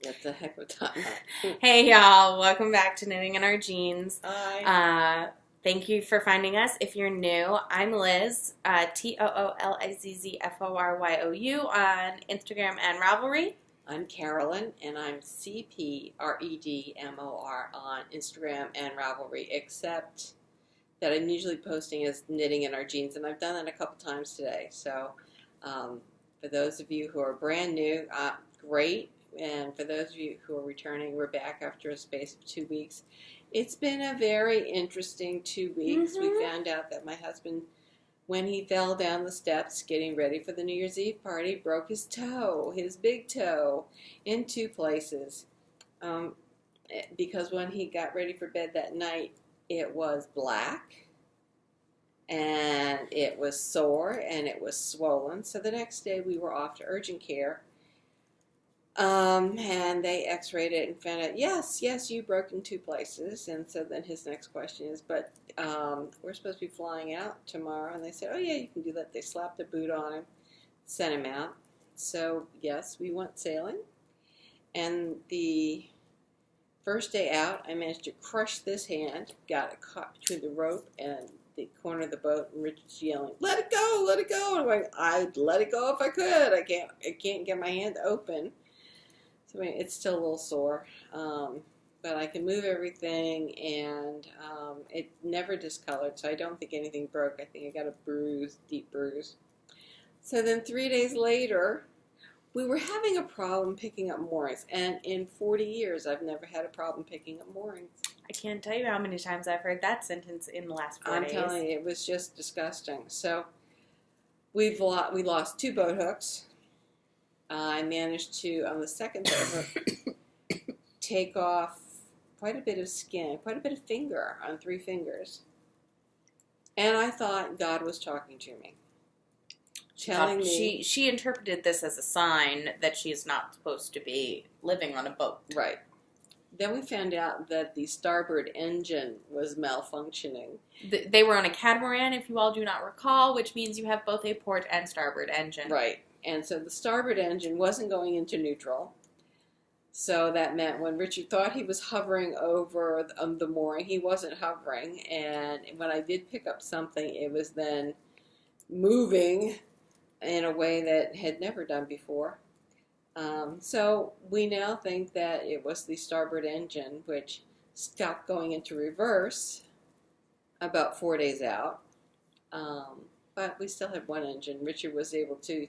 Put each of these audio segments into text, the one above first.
That's a heck of a time. Hey y'all, welcome back to Knitting in Our Jeans. Hi. Thank you for finding us. If you're new, I'm Lizz, Toolizzforyou on Instagram and Ravelry. I'm Carolyn, and I'm cpredmor on Instagram and Ravelry, except that I'm usually posting as Knitting in Our Jeans, and I've done that a couple times today. So for those of you who are brand new, great. And for those of you who are returning, we're back after a space of 2 weeks. It's been a very interesting 2 weeks. Mm-hmm. We found out that my husband, when he fell down the steps getting ready for the New Year's Eve party, broke his toe, his big toe, in 2 places. Because when he got ready for bed that night, it was black, and it was sore, and it was swollen. So the next day we were off to urgent care. And they x-rayed it and found out, yes, you broke in 2 places. And so then his next question is, but we're supposed to be flying out tomorrow. And they said, oh, yeah, you can do that. They slapped a boot on him, sent him out. So, yes, we went sailing. And the first day out, I managed to crush this hand, got it caught between the rope and the corner of the boat, and Richard's yelling, let it go, let it go. And I'm like, I'd let it go if I could. I can't get my hand open. I mean, it's still a little sore, but I can move everything, and it never discolored, so I don't think anything broke. I think I got a bruise, deep bruise. So then 3 days later, we were having a problem picking up moorings, and in 40 years, I've never had a problem picking up moorings. I can't tell you how many times I've heard that sentence in the last 4 days. I'm telling you, it was just disgusting. So we lost 2 boat hooks. I managed to, on the second boat hook, take off quite a bit of skin, quite a bit of finger on 3 fingers. And I thought God was talking to me. Telling me. She interpreted this as a sign that she's not supposed to be living on a boat. Right. Then we found out that the starboard engine was malfunctioning. They were on a catamaran, if you all do not recall, which means you have both a port and starboard engine. Right. And so the starboard engine wasn't going into neutral. So that meant when Richard thought he was hovering over the mooring, he wasn't hovering. And when I did pick up something, it was then moving in a way that had never done before. So we now think that it was the starboard engine, which stopped going into reverse about 4 days out. But we still had one engine. Richard was able to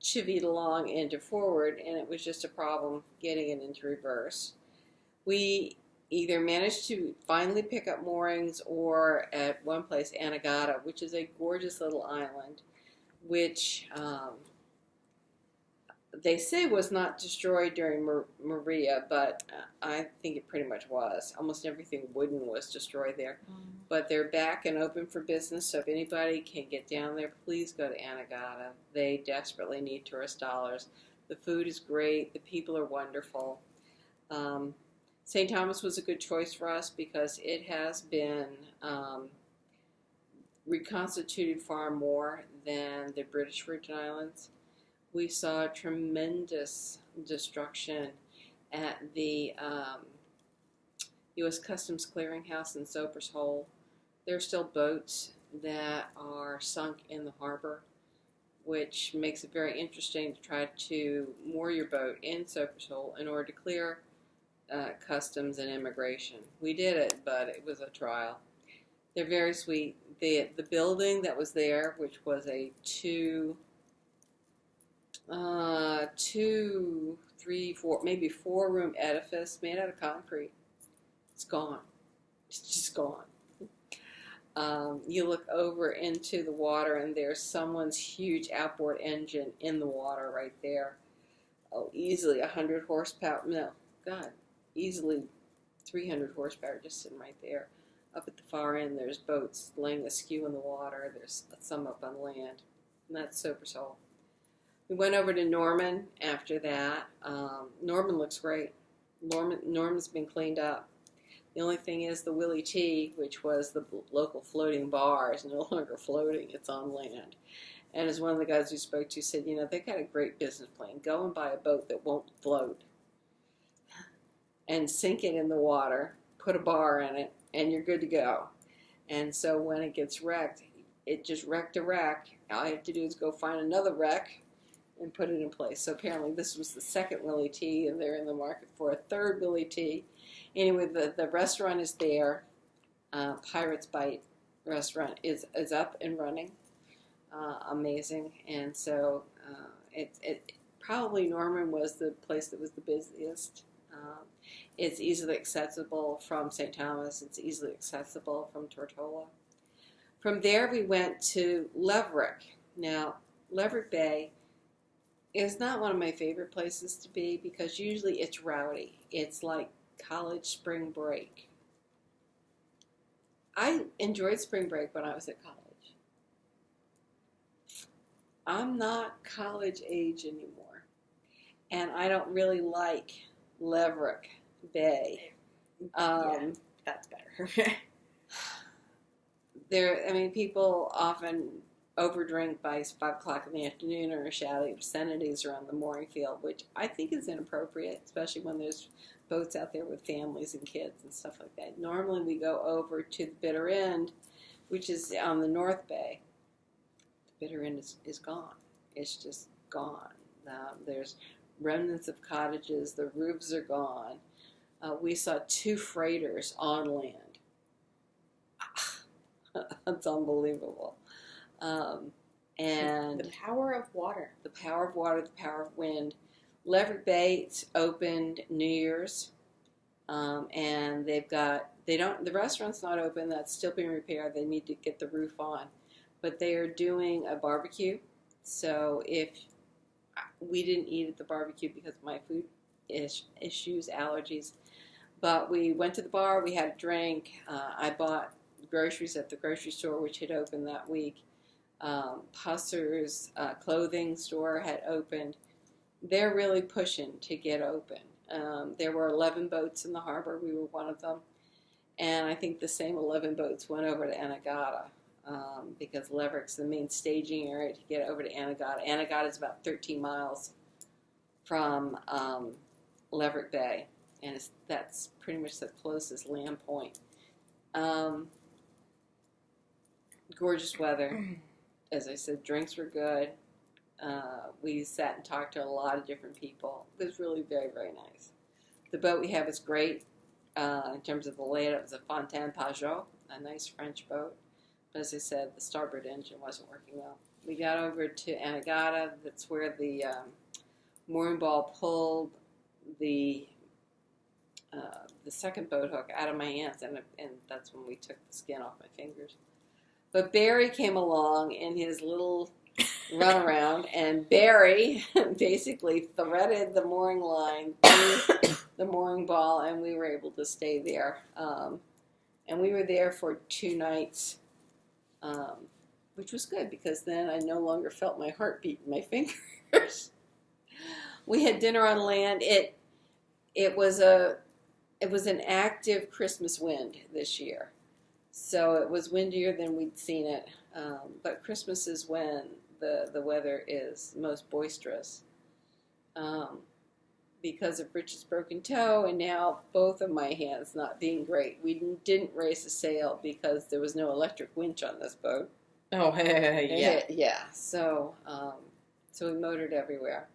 chivvy it along into forward, and it was just a problem getting it into reverse. We either managed to finally pick up moorings, or at one place, Anegada, which is a gorgeous little island, which they say was not destroyed during Maria, but I think it pretty much was. Almost everything wooden was destroyed there. But they're back and open for business, so if anybody can get down there, please go to Anegada. They desperately need tourist dollars. The food is great. The people are wonderful. St. Thomas was a good choice for us because it has been reconstituted far more than the British Virgin Islands. We saw tremendous destruction at the U.S. Customs Clearinghouse in Soper's Hole. There are still boats that are sunk in the harbor, which makes it very interesting to try to moor your boat in Soper's Hole in order to clear customs and immigration. We did it, but it was a trial. They're very sweet. The building that was there, which was a 2, 3, 4, maybe 4-room edifice made out of concrete. It's gone. It's just gone. You look over into the water, and there's someone's huge outboard engine in the water right there. Oh, easily 100 horsepower. No, God, easily 300 horsepower just sitting right there. Up at the far end, there's boats laying askew in the water. There's some up on land, and that's Soper's Hole. We went over to Norman after that. Norman looks great. Norman's been cleaned up. The only thing is the Willie T, which was the local floating bar, is no longer floating. It's on land. And as one of the guys we spoke to said, they got a great business plan. Go and buy a boat that won't float. and sink it in the water, put a bar in it, and you're good to go. And so when it gets wrecked, it just wrecked a wreck. All you have to do is go find another wreck and put it in place. So apparently this was the second Willie T, and they're in the market for a third Willie T. Anyway, the restaurant is there. Pirates Bite restaurant is up and running. Amazing. And so it probably Norman was the place that was the busiest. It's easily accessible from St. Thomas. It's easily accessible from Tortola. From there, we went to Laverick. Now, Laverick Bay is not one of my favorite places to be because usually it's rowdy. It's like college spring break. I enjoyed spring break when I was at college. I'm not college age anymore, and I don't really like Laverick Bay. Yeah, that's better. People often overdrink by 5 o'clock in the afternoon or shouting obscenities around the mooring field, which I think is inappropriate, especially when there's boats out there with families and kids and stuff like that. Normally we go over to the bitter end, which is on the North Bay. The bitter end is gone. It's just gone. There's remnants of cottages. The roofs are gone. We saw 2 freighters on land. That's unbelievable. And the power of water. The power of water, the power of wind. Laverick Bay opened New Year's, and the restaurant's not open. That's still being repaired. They need to get the roof on, but they are doing a barbecue. So if we didn't eat at the barbecue because of my food issues, allergies, but we went to the bar. We had a drink. I bought groceries at the grocery store, which had opened that week. Pusser's clothing store had opened. They're really pushing to get open. There were 11 boats in the harbor. We were one of them. And I think the same 11 boats went over to Anegada because Laverick's the main staging area to get over to Anegada. Anegada is about 13 miles from Laverick Bay, and that's pretty much the closest land point. Gorgeous weather. As I said, drinks were good. We sat and talked to a lot of different people. It was really very, very nice. The boat we have is great. In terms of the layout, it was a Fontaine Pajot, a nice French boat. But as I said, the starboard engine wasn't working well. We got over to Anegada. That's where the mooring ball pulled the second boat hook out of my hands, and that's when we took the skin off my fingers. But Barry came along in his little runaround, and Barry basically threaded the mooring line through the mooring ball, and we were able to stay there. And we were there for 2 nights, which was good because then I no longer felt my heartbeat in my fingers. We had dinner on land. It was an active Christmas wind this year. So it was windier than we'd seen it. But Christmas is when the weather is most boisterous. Because of Rich's broken toe and now both of my hands not being great. We didn't raise a sail because there was no electric winch on this boat. Oh, yeah. Yeah. So we motored everywhere.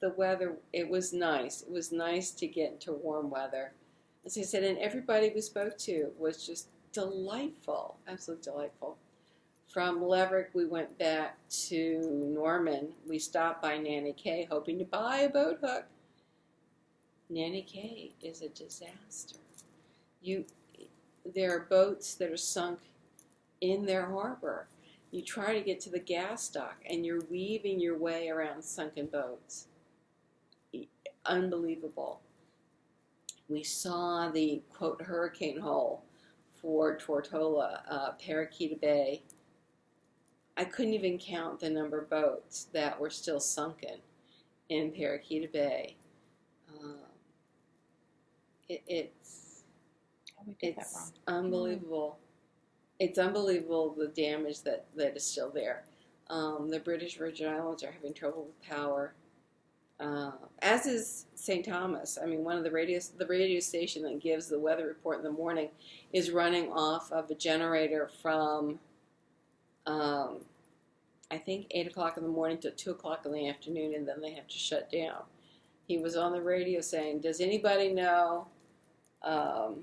The weather, it was nice. It was nice to get into warm weather. As I said, and everybody we spoke to was just delightful, absolutely delightful. From Laverick, we went back to Norman. We stopped by Nanny K, hoping to buy a boat hook. Nanny K is a disaster. There are boats that are sunk in their harbor. You try to get to the gas dock, and you're weaving your way around sunken boats. Unbelievable. We saw the, quote, hurricane hole for Tortola, Paraquita Bay. I couldn't even count the number of boats that were still sunken in Paraquita Bay. It's unbelievable. It's unbelievable the damage that is still there. The British Virgin Islands are having trouble with power. As is St. Thomas. I mean, one of the radio station that gives the weather report in the morning is running off of a generator from, I think 8 o'clock in the morning to 2 o'clock in the afternoon, and then they have to shut down. He was on the radio saying, "Does anybody know a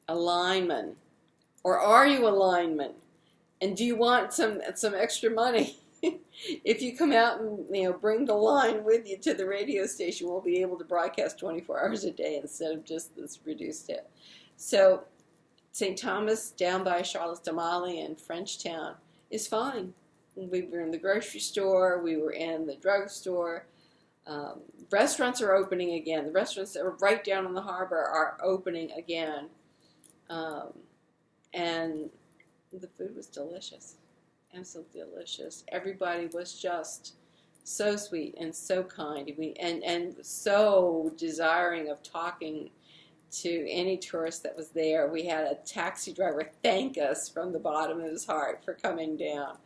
lineman, or are you a lineman? And do you want some extra money? If you come out and bring the line with you to the radio station, we'll be able to broadcast 24 hours a day instead of just this reduced hit." So St. Thomas down by Charlotte Damali and Frenchtown is fine. We were in the grocery store. We were in the drugstore. Restaurants are opening again. The restaurants that were right down on the harbor are opening again. And the food was delicious. Absolutely delicious. Everybody was just so sweet and so kind. And so desiring of talking to any tourist that was there. We had a taxi driver thank us from the bottom of his heart for coming down.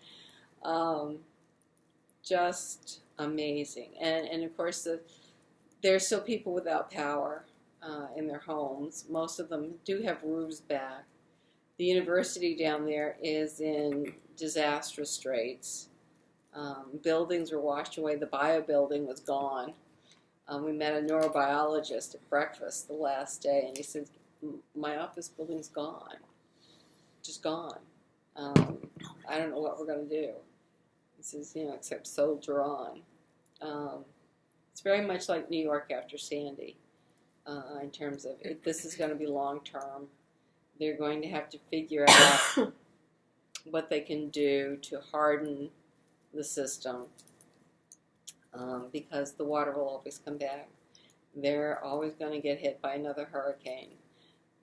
Just amazing. And of course, there's still people without power in their homes. Most of them do have roofs back. The university down there is in disastrous straits. Buildings were washed away. The bio building was gone. We met a neurobiologist at breakfast the last day, and he said, "My office building's gone. Just gone. I don't know what we're going to do." He says, except soldier on. It's very much like New York after Sandy in terms of this is going to be long term. They're going to have to figure out what they can do to harden the system because the water will always come back. They're always going to get hit by another hurricane.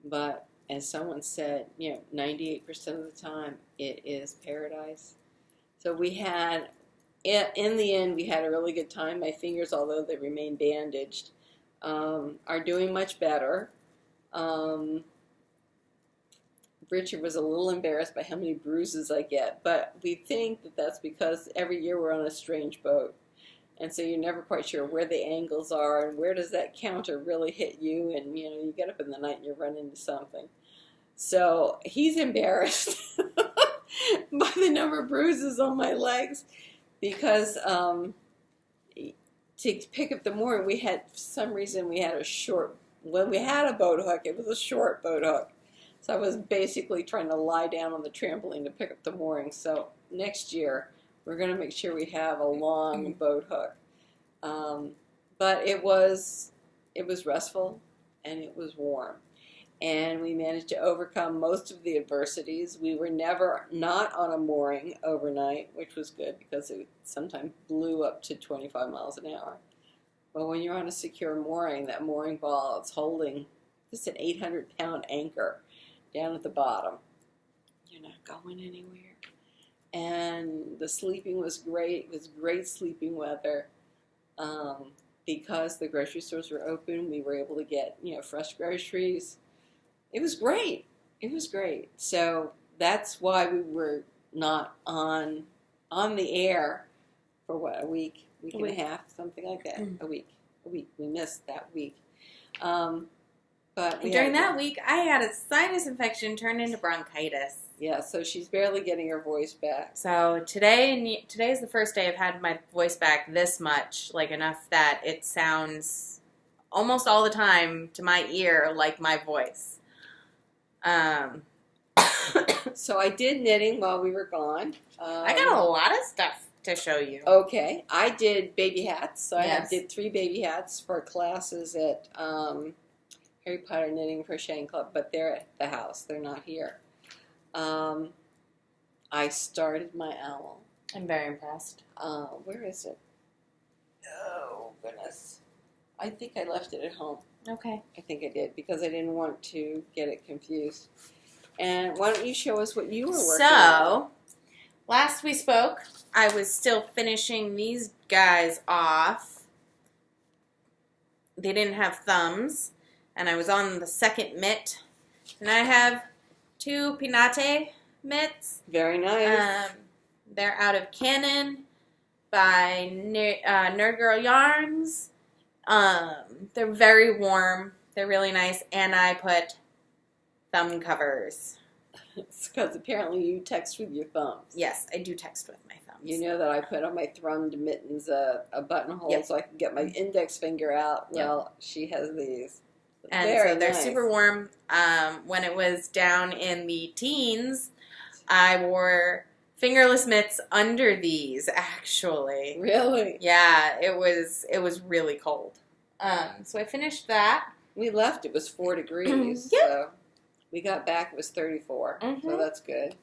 But as someone said, 98% of the time it is paradise. So we had, in the end, we had a really good time. My fingers, although they remain bandaged, are doing much better. Richard was a little embarrassed by how many bruises I get, but we think that that's because every year we're on a strange boat. And so you're never quite sure where the angles are and where does that counter really hit you. And, you get up in the night and you run into something. So he's embarrassed by the number of bruises on my legs because to pick up the mooring, we had, for some reason, we had when we had a boat hook, it was a short boat hook. So I was basically trying to lie down on the trampoline to pick up the mooring. So next year, we're going to make sure we have a long boat hook. But it was restful and it was warm. And we managed to overcome most of the adversities. We were never not on a mooring overnight, which was good because it sometimes blew up to 25 miles an hour. But when you're on a secure mooring, that mooring ball is holding just an 800-pound anchor down at the bottom. You're not going anywhere. And the sleeping was great. It was great sleeping weather. Because the grocery stores were open, we were able to get, fresh groceries. It was great. It was great. So that's why we were not on the air for a week and a half, something like that. A week. We missed that week. But during that week, I had a sinus infection turned into bronchitis. Yeah, so she's barely getting her voice back. So today is the first day I've had my voice back this much, like enough that it sounds almost all the time to my ear like my voice. So I did knitting while we were gone. I got a lot of stuff to show you. Okay, I did baby hats. So I did 3 baby hats for classes at Harry Potter Knitting Crocheting Club, but they're at the house. They're not here. I started my owl. I'm very impressed. Where is it? Oh, goodness. I think I left it at home. Okay. I think I did because I didn't want to get it confused. And why don't you show us what you were working on? So, last we spoke, I was still finishing these guys off. They didn't have thumbs, and I was on the second mitt. And I have 2 Pinate mitts. Very nice. They're out of Canon by Nerd Girl Yarns. They're very warm. They're really nice. And I put thumb covers. It's because apparently you text with your thumbs. Yes, I do text with my thumbs. You know that I put on my thumbed mittens a buttonhole Yep. so I can get my index finger out. Yep. Well, she has these. And Very so they're nice. super warm. When it was down in the teens, I wore fingerless mitts under these, actually. Really? Yeah, it was really cold. So I finished that. We left, it was 4 degrees. Yep. So we got back, it was 34. So Mhm. that's good.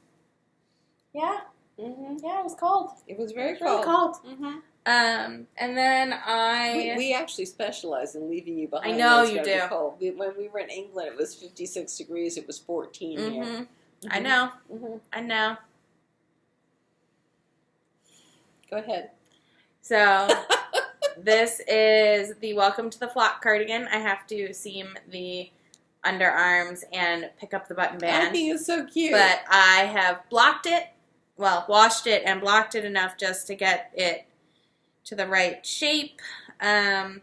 Yeah, Mm-hmm. yeah, it was cold. It was very Really cold. cold. Mm-hmm. And then I... We actually specialize in leaving you behind. I know when it's you gonna be do. cold. When we were in England, it was 56 degrees. It was 14 here. Mhm. I know. Mm-hmm. I know. Go ahead. So, this is the Welcome to the Flock cardigan. I have to seam the underarms and pick up the button I band. think it's so cute. But I have blocked it, well, washed it and blocked it enough just to get it to the right shape. I'm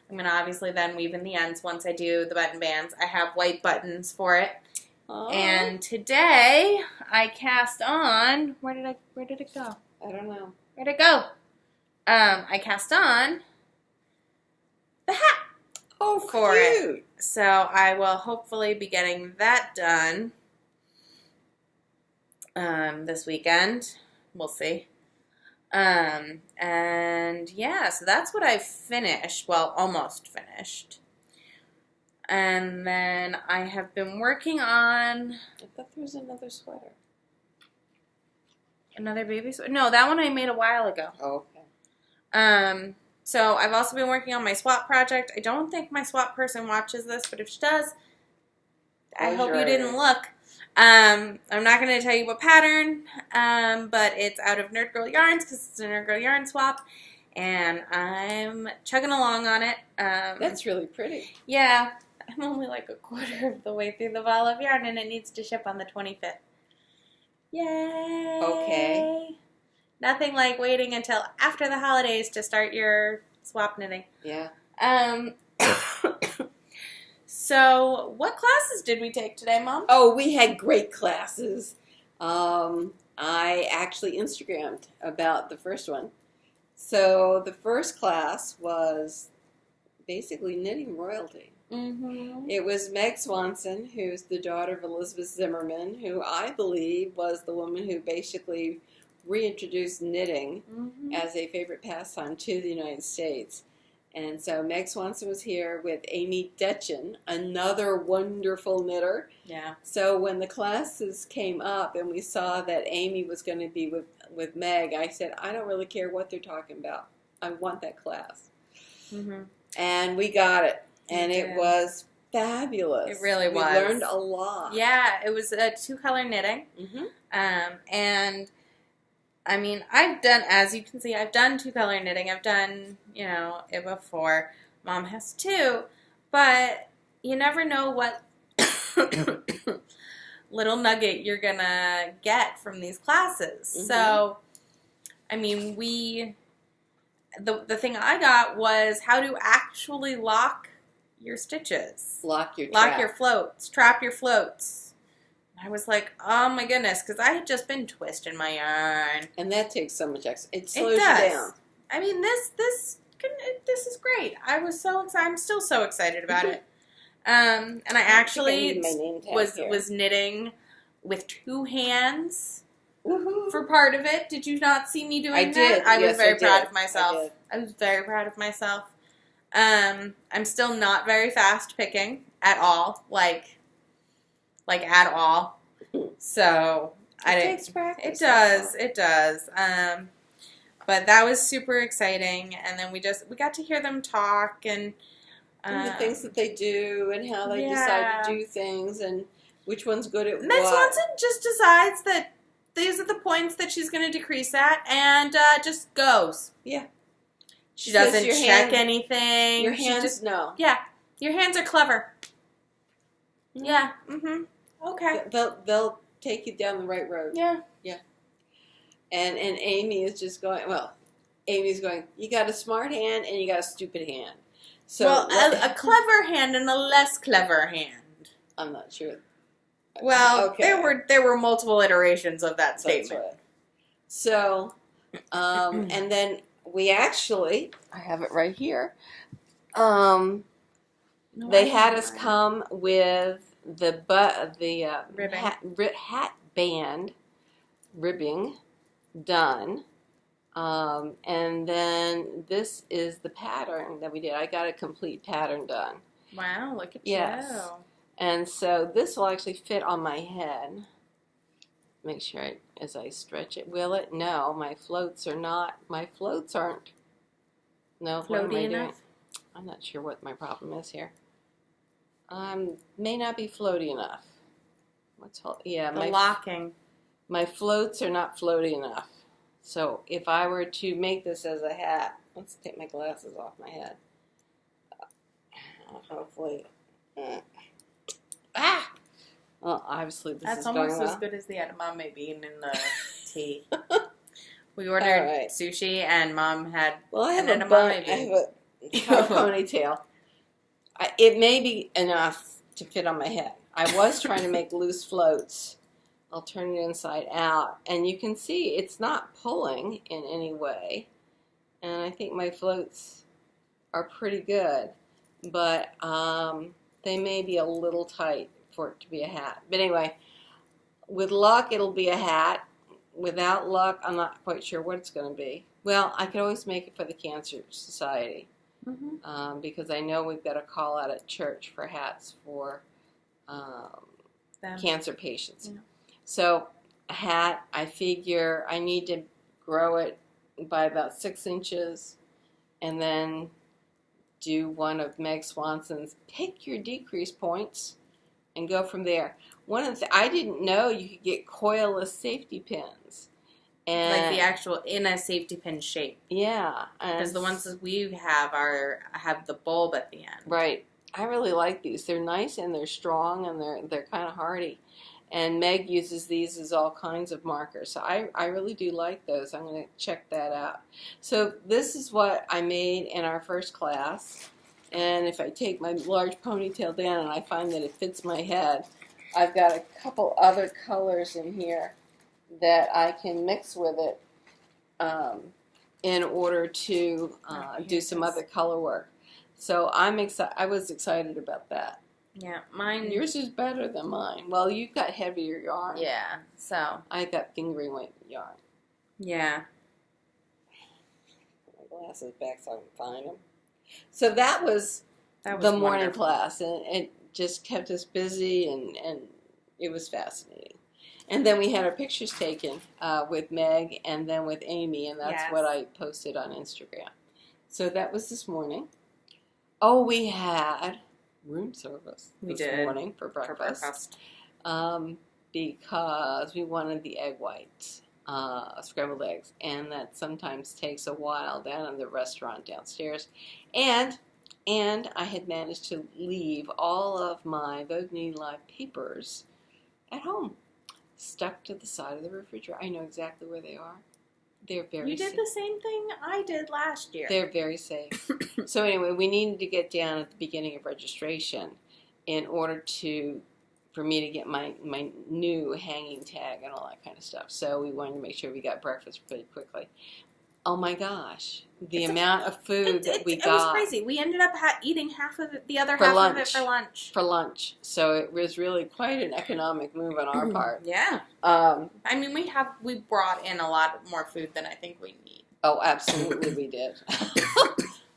going to obviously then weave in the ends once I do the button bands. I have white buttons for it. Aww. And today I cast on, where did it go? I don't know. Where'd it go? I cast on the hat Oh, for cute. it. So I will hopefully be getting that done this weekend. We'll see. And yeah, so that's what I've finished. Well, almost finished. And then I have been working on I thought there was another sweater. another baby sweater. No, that one I made a while ago. Oh, okay. So I've also been working on my swap project. I don't think my swap person watches this, but if she does, I hope you didn't look. I'm not going to tell you what pattern, but it's out of Nerd Girl Yarns because it's a Nerd Girl Yarn swap, and I'm chugging along on it. That's really pretty. Yeah, I'm only like a quarter of the way through the ball of yarn, and it needs to ship on the 25th. Yay! Okay. Nothing like waiting until after the holidays to start your swap knitting. Yeah. So, what classes did we take today, Mom? Oh, we had great classes. I actually Instagrammed about the first one. So the first class was basically knitting royalty. Mm-hmm. It was Meg Swansen, who's the daughter of Elizabeth Zimmerman, who I believe was the woman who basically reintroduced knitting Mm-hmm. as a favorite pastime to the United States. And so Meg Swansen was here with Amy Detjen, another wonderful knitter. Yeah. So when the classes came up and we saw that Amy was going to be with Meg, I said, I don't really care what they're talking about. I want that class. Mm-hmm. And we got it. And it did. was fabulous. It really was. We learned a lot. Yeah, it was a 2-color knitting. Mm-hmm. And I mean, I've done, as you can see, I've done 2-color knitting. I've done, it before. Mom has too. But you never know what little nugget you're going to get from these classes. Mm-hmm. So, I mean, the thing I got was how to actually lock your stitches. Lock your Lock trap. your floats. Trap your floats. I was like, oh my goodness, because I had just been twisting my yarn. And that takes so much extra. It slows does. you down. I mean, this is great. I'm still so excited about it. And I actually need my name tag here. was knitting with 2 hands Woohoo. for part of it. Did you not see me doing I that? did. I was Yes, very I proud did. of myself. I was very proud of myself. I'm still not very fast picking at all. Like at all. So It takes practice. It does. But that was super exciting, and then we got to hear them talk and the things that they do and how they decide to do things and which one's good at Meg what. Swansen just decides that these are the points that she's going to decrease at, and just goes. Yeah. She Says doesn't your check hand- anything. Your She hands, just, no. yeah, your hands are clever. Mhm. Yeah. Mm-hmm. Okay. They'll take you down the right road. Yeah. And Amy is just going, well, Amy's going, you got a smart hand and you got a stupid hand. So well, a clever hand and a less clever hand. I'm not sure. Well, okay. there were multiple iterations of that statement. That's right. So, and then we actually, I have it right here. They had us come with the hat band ribbing done. And then this is the pattern that we did. I got a complete pattern done. Wow, look at you. And so this will actually fit on my head. Make sure as I stretch it. Will it? No, my floats aren't. No, what am I doing? I'm not sure what my problem is here. May not be floaty enough. Locking. My floats are not floaty enough. So if I were to make this as a hat, let's take my glasses off my head. Hopefully. Well, obviously this is going well. That's almost as good as the edamame bean in the tea. We ordered sushi and Mom had I have a ponytail. It may be enough to fit on my head. I was trying to make loose floats. I'll turn it inside out. And you can see it's not pulling in any way. And I think my floats are pretty good. But they may be a little tight for it to be a hat. But anyway, with luck, it'll be a hat. Without luck, I'm not quite sure what it's going to be. Well, I could always make it for the Cancer Society. Mm-hmm. Because I know we've got a call out at church for hats for cancer patients. Yeah. So a hat, I figure I need to grow it by about 6 inches and then do one of Meg Swansen's pick your decrease points and go from there. One of the I didn't know you could get coilless safety pins. And like the actual in a safety pin shape. Yeah. Because the ones that we have have the bulb at the end. Right. I really like these. They're nice and they're strong and they're kind of hardy. And Meg uses these as all kinds of markers. So I really do like those. I'm going to check that out. So this is what I made in our first class. And if I take my large ponytail down and I find that it fits my head, I've got a couple other colors in here that I can mix with it in order to do some other color work. So I was excited about that. Yeah, mine. Yours is better than mine. Well, you've got heavier yarn. Yeah, so I got fingering weight yarn. Yeah. Put my glasses back so I can find them. So that was the morning class, and it just kept us busy, and it was fascinating. And then we had our pictures taken with Meg and then with Amy, and that's what I posted on Instagram. So that was this morning. Oh, we had room service this morning for breakfast. Because we wanted the egg whites, scrambled eggs, and that sometimes takes a while down in the restaurant downstairs. And I had managed to leave all of my Vogue Knitting Live papers at home, stuck to the side of the refrigerator. I know exactly where they are. They're very You did safe. The same thing I did last year. They're very safe. So anyway, we needed to get down at the beginning of registration in order for me to get my new hanging tag and all that kind of stuff. So we wanted to make sure we got breakfast pretty quickly. Oh my gosh, the amount of food that we got. It was crazy. We ended up eating half of it, the other half of it for lunch. For lunch. So it was really quite an economic move on our part. Yeah. I mean, we brought in a lot more food than I think we need. Oh, absolutely we did.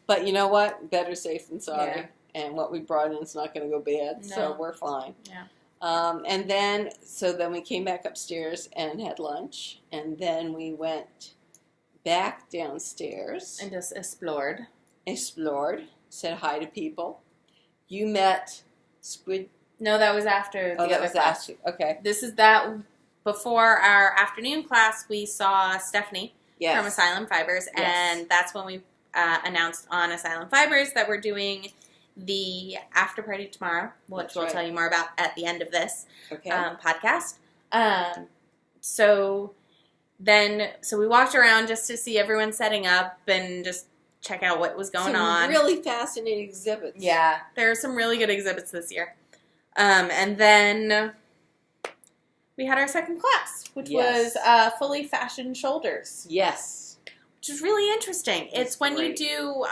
But you know what? Better safe than sorry. Yeah. And what we brought in is not going to go bad, so we're fine. Yeah. And then we came back upstairs and had lunch, and then we went back downstairs. And just explored, said hi to people. You met Squid. No, that was after the other class. Okay. This is that before our afternoon class, we saw Stephanie from Asylum Fibers, and that's when we announced on Asylum Fibers that we're doing the after party tomorrow, which we'll tell you more about at the end of this podcast. So so we walked around just to see everyone setting up and just check out what was going on. Really fascinating exhibits. Yeah, there are some really good exhibits this year. And then we had our second class, which was fully fashioned shoulders. Yes. Which is really interesting. It's when you do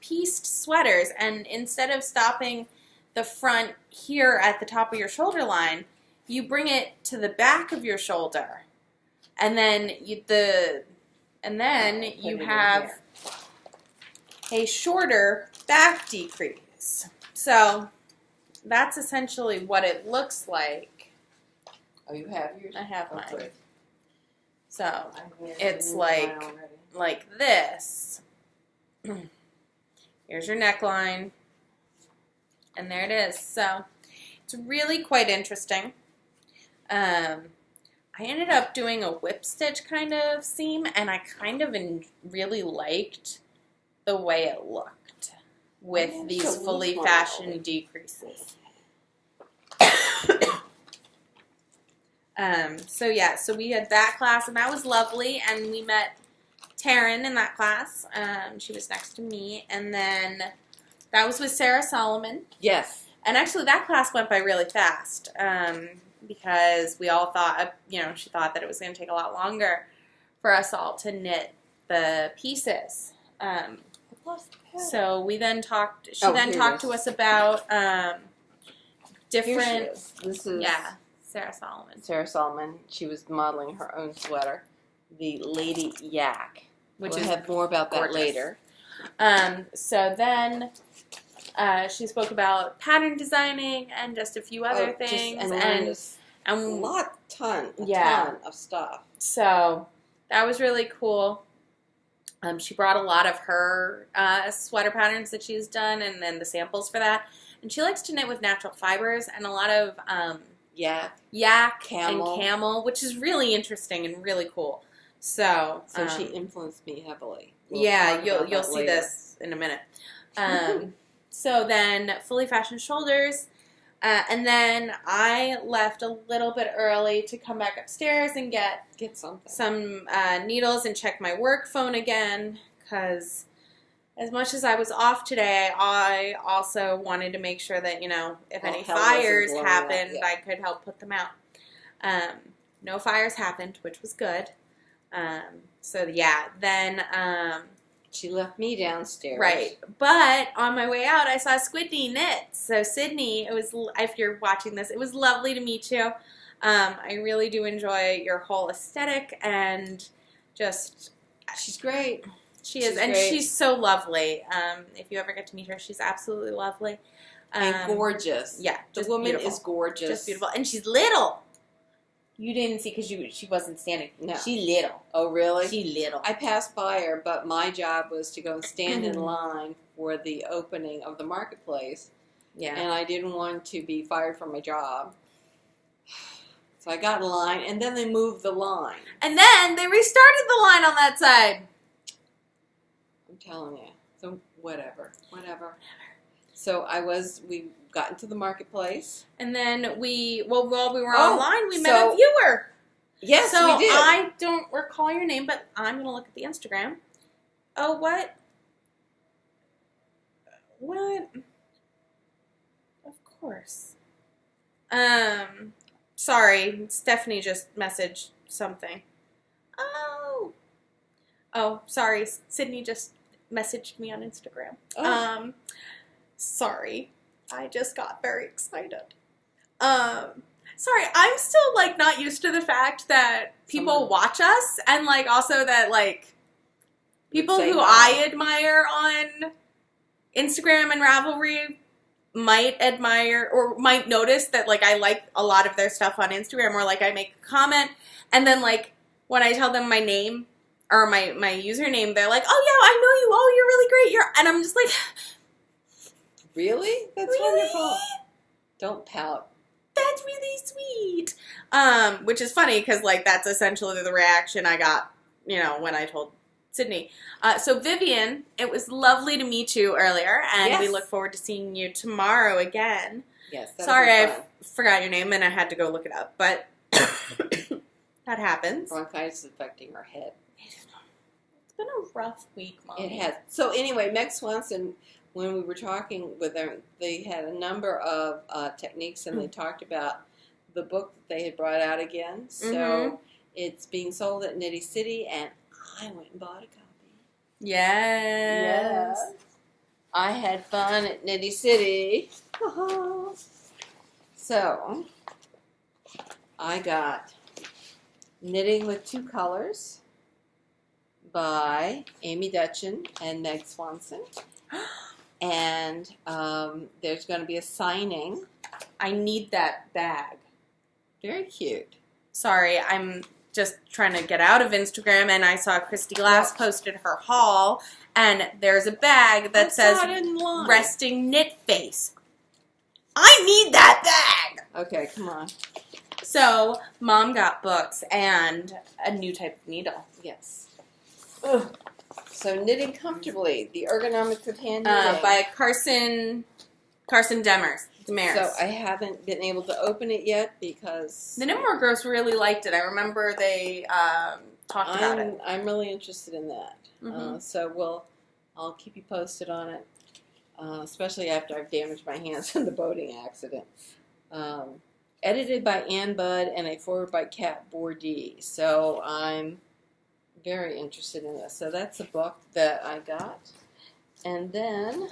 pieced sweaters, and instead of stopping the front here at the top of your shoulder line, you bring it to the back of your shoulder. And then you have a shorter back decrease. So that's essentially what it looks like. Oh, you have yours? I have mine. Good. So it's like this. Here's your neckline. And there it is. So it's really quite interesting. I ended up doing a whip stitch kind of seam, and I kind of really liked the way it looked with these fully fashioned decreases. So we had that class, and that was lovely, and we met Taryn in that class. She was next to me, and then that was with Sarah Solomon. Yes. And actually that class went by really fast. Because we all thought, she thought that it was going to take a lot longer for us all to knit the pieces. So we then talked, she talked to us about different, this is Sarah Solomon. Sarah Solomon, she was modeling her own sweater, the Lady Yak. We'll have more about that later. So then she spoke about pattern designing and just a few other things, and a ton of stuff. So that was really cool. She brought a lot of her sweater patterns that she's done, and then the samples for that. And she likes to knit with natural fibers and a lot of yak, camel, which is really interesting and really cool. So she influenced me heavily. You'll see this in a minute. So then fully fashioned shoulders, and then I left a little bit early to come back upstairs and get some needles and check my work phone again, because as much as I was off today, I also wanted to make sure that, if any fires happened, I could help put them out. No fires happened, which was good. Then she left me downstairs. Right. But on my way out, I saw Squidney knit. So Sydney, if you're watching this, it was lovely to meet you. I really do enjoy your whole aesthetic, and just... She's great. She is, and she's so lovely. If you ever get to meet her, she's absolutely lovely. And gorgeous. Yeah. The woman is gorgeous. Just beautiful. And she's little. You didn't see because she wasn't standing. No. She little. Oh, really? She little. I passed by her, but my job was to go and stand in line for the opening of the marketplace. Yeah. And I didn't want to be fired from my job. So I got in line, and then they moved the line. And then they restarted the line on that side. I'm telling you. So whatever. So we got into the marketplace. And then while we were online, we met a viewer. Yes, we did. I don't recall your name, but I'm going to look at the Instagram. Oh, what? What? Of course. Sorry, Stephanie just messaged something. Oh, sorry, Sydney just messaged me on Instagram. Oh. Sorry, I just got very excited. Sorry, I'm still, not used to the fact that people watch us, and, also that, people who I admire on Instagram and Ravelry might admire or might notice that, I like a lot of their stuff on Instagram, or, I make a comment, and then, when I tell them my name or my username, they're like, oh, yeah, I know you. Oh, you're really great. And I'm just like... Really? That's wonderful. Don't pout. That's really sweet. Which is funny because, that's essentially the reaction I got, when I told Sydney. So, Vivian, it was lovely to meet you earlier, and we look forward to seeing you tomorrow again. Yes. Sorry, I forgot your name, and I had to go look it up, but that That happens. Bronchitis is affecting her head. It's been a rough week, Mom. It has. So anyway, Meg Swansen, when we were talking with them, they had a number of techniques, and they talked about the book that they had brought out again. So it's being sold at Knitty City, and I went and bought a copy. Yes. I had fun at Knitty City. So I got Knitting with Two Colors by Amy Detjen and Meg Swansen. And there's going to be a signing. I need that bag. Very cute. Sorry, I'm just trying to get out of Instagram, and I saw Christy Glass posted her haul, and there's a bag that says Resting Knit Face. I need that bag! Okay, come on. So, Mom got books and a new type of needle. Yes. Ugh. So, Knitting Comfortably, The Ergonomics of Hand Knitting. By Carson Demers. So, I haven't been able to open it yet because... The Knitmore girls really liked it. I remember they talked about it. I'm really interested in that. So, I'll keep you posted on it, especially after I've damaged my hands in the boating accident. Edited by Ann Budd and a foreword by Kat Bourdie. So, I'm very interested in this. So that's a book that I got. And then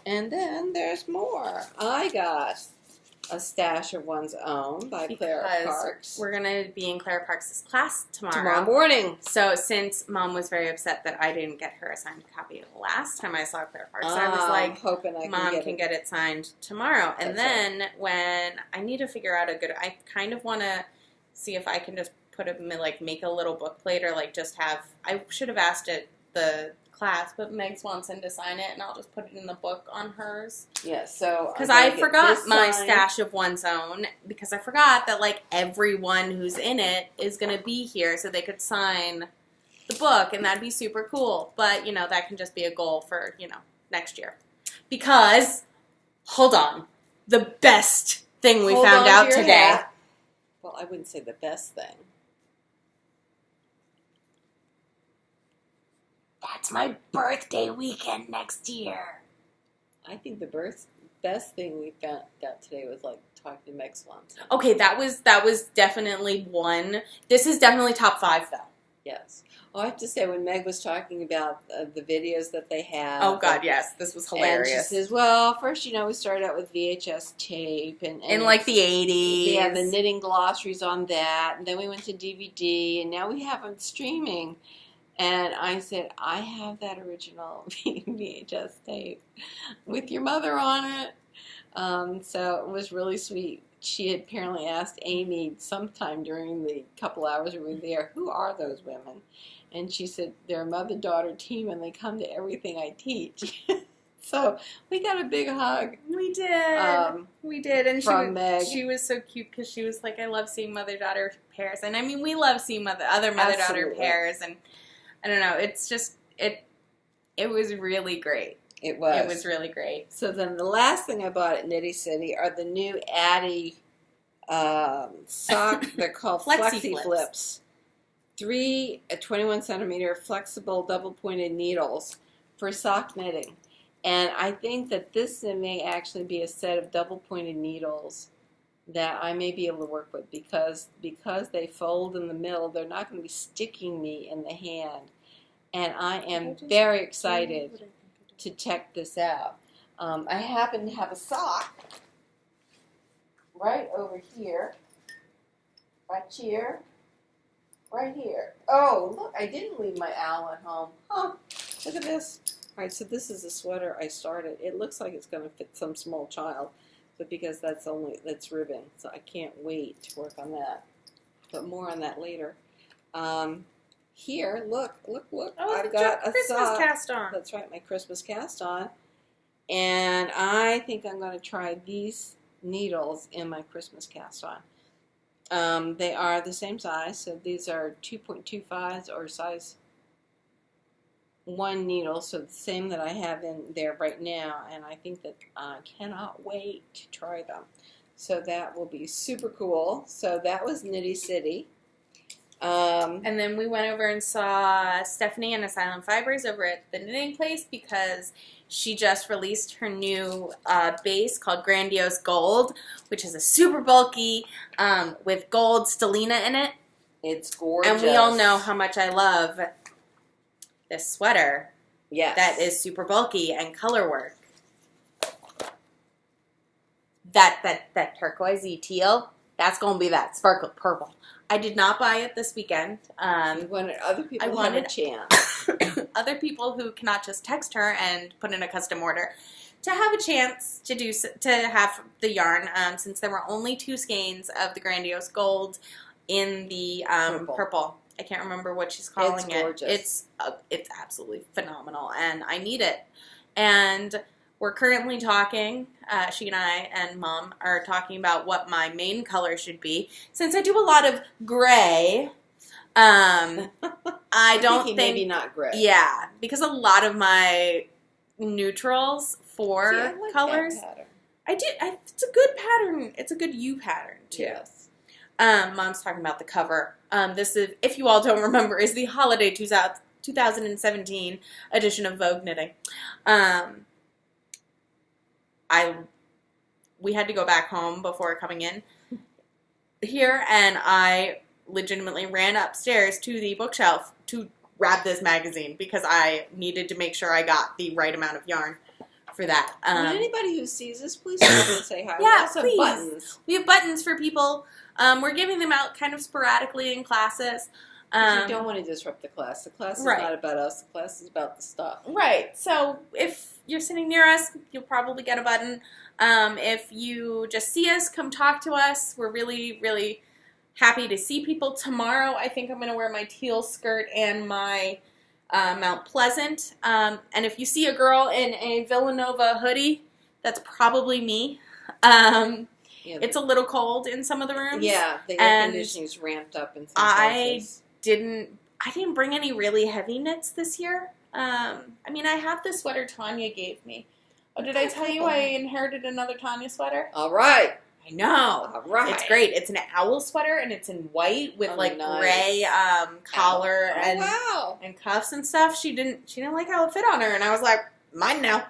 there's more. I got A Stash of One's Own by Clara Parks. We're going to be in Clara Parks' class tomorrow morning. So since Mom was very upset that I didn't get her a signed copy last time I saw Clara Parks, I was like, hoping Mom can get it signed tomorrow. And then when I need to figure out I kind of want to see if I can just make a little book plate, or just have, I should have asked it the class, but Meg Swansen to sign it, and I'll just put it in the book on hers. Yeah, so... Because I forgot my stash of one's own, because I forgot that, everyone who's in it is going to be here, so they could sign the book, and that'd be super cool. But, that can just be a goal for, next year. Because, hold on, the best thing we found out today... Well, I wouldn't say the best thing. That's my birthday weekend next year. I think the best thing we found out today was talking to Meg Swansen. Okay, that was definitely one. This is definitely top 5 though. Yes. Well, I have to say, when Meg was talking about the videos that they have. Oh God, yes, this was hilarious. And she says, "Well, first, we started out with VHS tape and in the 80s. Yeah, the knitting glossaries on that, and then we went to DVD, and now we have them streaming." And I said, I have that original VHS tape with your mother on it. So it was really sweet. She had apparently asked Amy sometime during the couple hours we were there, who are those women? And she said, they're a mother-daughter team, and they come to everything I teach. So we got a big hug. We did. We did. And Meg. She was so cute because she was like, I love seeing mother-daughter pairs. And I mean, we love seeing other mother-daughter pairs. And I don't know. It's just, it was really great. It was. It was really great. So then the last thing I bought at Knitty City are the new Addie sock. They're called Flexi Flips. 3 21-centimeter flexible double-pointed needles for sock knitting. And I think that this may actually be a set of double-pointed needles that I may be able to work with, because they fold in the middle, they're not going to be sticking me in the hand. And I am very excited to check this out. I happen to have a sock right over here, right here, right here. Oh, look, I didn't leave my owl at home. Huh, look at this. All right, so this is a sweater I started. It looks like it's going to fit some small child, but because that's ribbing, so I can't wait to work on that. But more on that later. Here, look. Oh, I've got a Christmas sock. cast on. That's right, my Christmas cast on. And I think I'm going to try these needles in my Christmas cast on. They are the same size, so these are 2.25s or size 1 needle, so the same that I have in there right now, and I think that I cannot wait to try them. So that will be super cool. So that was Knitty City. And then we went over and saw Stephanie and Asylum Fibers over at the knitting place because she just released her new base called Grandiose Gold, which is a super bulky with gold stellina in it. It's gorgeous. And we all know how much I love this sweater. Yes. That is super bulky and color work. That turquoisey teal, that's going to be that sparkle purple. I did not buy it this weekend. You wanted other people to have a chance. Other people who cannot just text her and put in a custom order to have a chance to have the yarn, since there were only 2 skeins of the Grandiose Gold in the purple. I can't remember what she's calling it. Gorgeous. It's absolutely phenomenal, and I need it. And we're currently talking, she and I and Mom are talking about what my main color should be. Since I do a lot of gray, I don't think... maybe not gray. Yeah, because a lot of my neutrals for I like colors... that pattern. I do. It's a good pattern. It's a good U pattern, too. Yes. Mom's talking about the cover. This is, if you all don't remember, is the holiday 2017 edition of Vogue Knitting. We had to go back home before coming in here, and I legitimately ran upstairs to the bookshelf to grab this magazine because I needed to make sure I got the right amount of yarn for that. Anybody who sees this, please come and say hi. Yeah, we please. have buttons. We have buttons for people. We're giving them out kind of sporadically in classes. We don't want to disrupt the class. The class is not about us. The class is about the stuff. Right. So if you're sitting near us, you'll probably get a button. If you just see us, come talk to us. We're really, really happy to see people. Tomorrow, I think I'm going to wear my teal skirt and my Mount Pleasant. And if you see a girl in a Villanova hoodie, that's probably me. It's a little cold in some of the rooms. Yeah, the air conditioning's ramped up in some places. I didn't bring any really heavy knits this year. I mean, I have the sweater Tanya gave me. Oh, did I tell you I inherited another Tanya sweater? All right. I know. All right. It's great. It's an owl sweater, and it's in white with gray collar and cuffs and stuff. She didn't like how it fit on her, and I was like, mine now.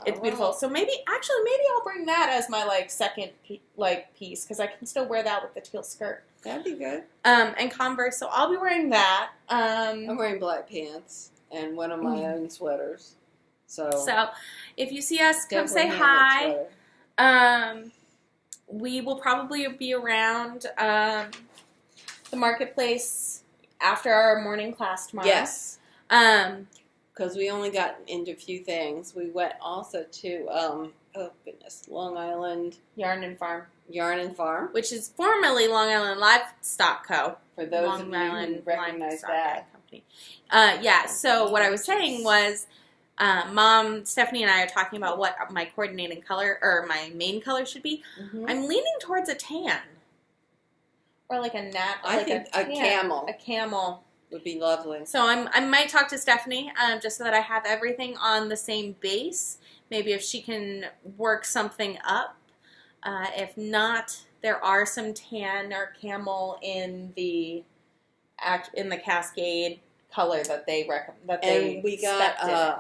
It's beautiful. So maybe I'll bring that as my second piece because I can still wear that with the teal skirt. That'd be good. And Converse. So I'll be wearing that. I'm wearing black pants and one of my own sweaters. So if you see us, come say hi. We will probably be around the marketplace after our morning class tomorrow. Yes. Because we only got into a few things. We went also to, Long Island Yarn and Farm. Which is formerly Long Island Livestock Co. For those of you who recognize that. Company. So what I was saying was, Mom, Stephanie, and I are talking about what my coordinating color, or my main color should be. Mm-hmm. I'm leaning towards a tan. Or like a nat. I think a camel. A camel. Would be lovely. So I might talk to Stephanie just so that I have everything on the same base. Maybe if she can work something up. If not, there are some tan or camel in the Cascade color that they recommend. And we got